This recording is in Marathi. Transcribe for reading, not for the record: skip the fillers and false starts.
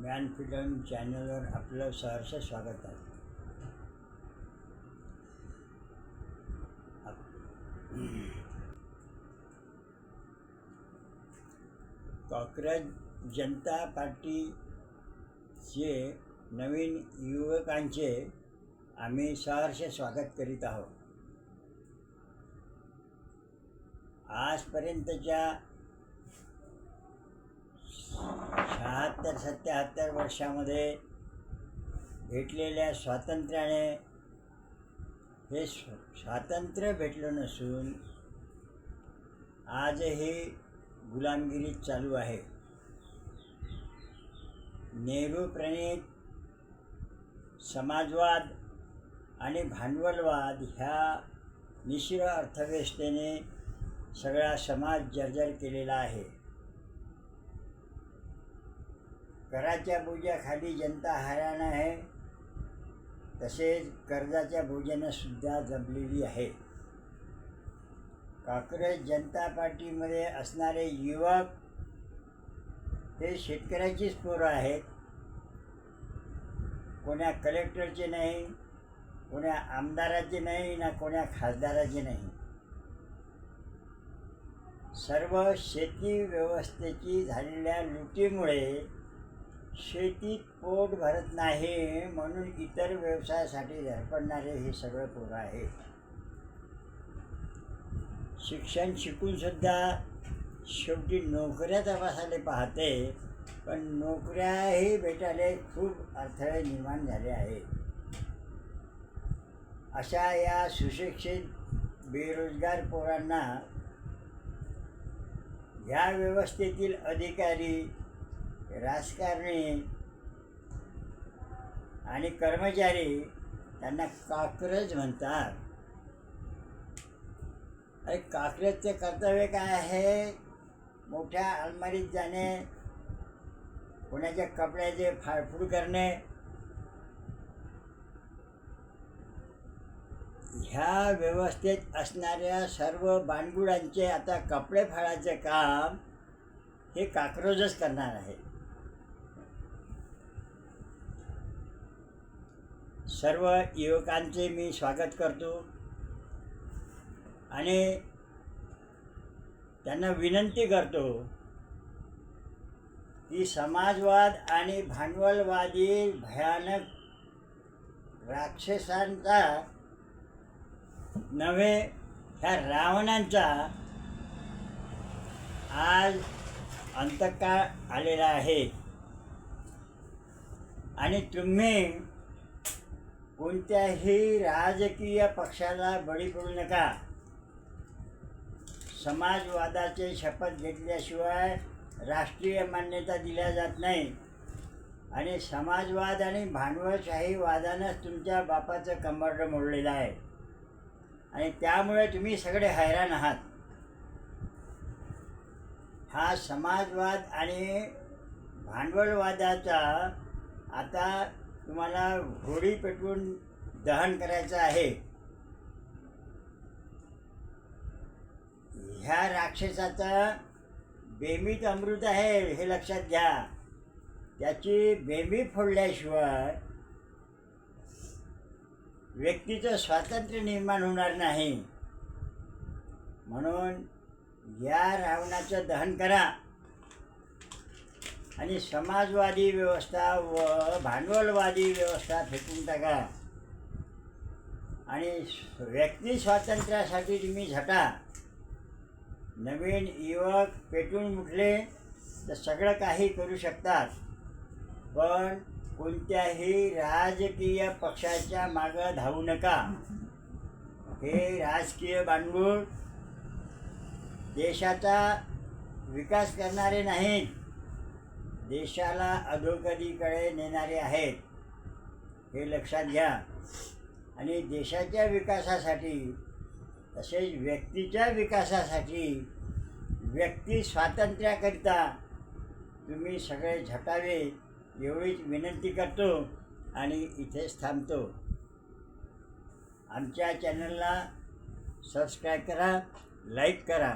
ज्ञान फिल्म चॅनलवर आपलं सहर्ष स्वागत आहे. कॉक्रोच जनता पार्टीचे नवीन युवकांचे आम्ही सहर्ष स्वागत करीत आहोत. आजपर्यंतच्या 76-77 वर्षामध्ये भेटलेल्या स्वातंत्र्याने हे स्वातंत्र्य भेटलं नसून आजही गुलामगिरी चालू आहे. नेहरू प्रणीत समाजवाद आणि भांडवलवाद ह्या मिश्र अर्थव्यवस्थेने सगळा समाज जर्जर केलेला आहे. कराच्या बोजाखाली जनता हैराण आहे, तसेच कर्जाच्या बोजानेसुद्धा जमलेली आहे. कॉक्रोच जनता पार्टीमध्ये असणारे युवक हे शेतकऱ्याचीच पोरं आहेत. कोण्या कलेक्टरचे नाही, कोण्या आमदाराचे नाही, ना कोण्या खासदाराचे नाही. सर्व शेती व्यवस्थेची झालेल्या लुटीमुळे शेतीत पोट भरत नाही, म्हणून इतर व्यवसायासाठी धडपडणारे हे सगळं पोरं आहे. शिक्षण शिकूनसुद्धा शेवटी नोकऱ्या तपासायला पाहते, पण नोकऱ्याही भेटायला खूप अडथळे निर्माण झाले आहेत. अशा या सुशिक्षित बेरोजगार पोरांना ह्या व्यवस्थेतील अधिकारी, राजकारणी आणि कर्मचारी त्यांना कॉक्रोच म्हणतात. अरे कॉक्रोचचे कर्तव्य काय आहे? मोठ्या अलमारीत जाणे, कोणाच्या कपड्याचे फाडफूड करणे, ह्या व्यवस्थेत असणाऱ्या सर्व बाणगुडांचे आता कपडे फाडायचे काम हे कॉक्रोचच करणार आहे. सर्व युवकांचे मी स्वागत करतो आणि त्यांना विनंती करतो की समाजवाद आणि भांडवलवादी भयानक राक्षसांचा नव्हे, ह्या रावणांचा आज अंतकाळ आलेला आहे. आणि तुम्ही कोणत्याही राजकीय पक्षाला बळी पडू नका. समाजवादाचे शपथ घेतल्याशिवाय राष्ट्रीय मान्यता दिल्या जात नाही. आणि समाजवाद आणि भांडवलशाही वादानंच तुमच्या बापाचं कंबरडं मोडलेलं आहे. आणि त्यामुळे तुम्ही सगळे हैराण आहात. हा समाजवाद आणि भांडवलवादाचा आता तुम्हाला घोडी पेटवून दहन करायचं आहे. ह्या राक्षसाचा बेंबीत अमृत आहे, हे लक्षात घ्या. त्याची बेंबी फोडल्याशिवाय व्यक्तीचं स्वातंत्र्य निर्माण होणार नाही. म्हणून या रावणाचं दहन करा आणि समाजवादी व्यवस्था व भांडवलवादी व्यवस्था फेकून टाका आणि व्यक्ती स्वातंत्र्यासाठी तुम्ही झटा. नवीन युवक पेटून उठले तर सगळं काही करू शकतात, पण कोणत्याही राजकीय पक्षाच्या मागं धावू नका. हे राजकीय बांडगुळ देशाचा विकास करणारे नाहीत, देशाला अधोगतीकडे नेणारे आहेत, हे लक्षात घ्या. आणि देशाच्या विकासासाठी तसेच व्यक्तीच्या विकासासाठी, व्यक्ती स्वातंत्र्याकरिता तुम्ही सगळे झटावे एवढीच विनंती करतो आणि इथेच थांबतो. आमच्या चॅनलला सबस्क्राईब करा, लाईक करा.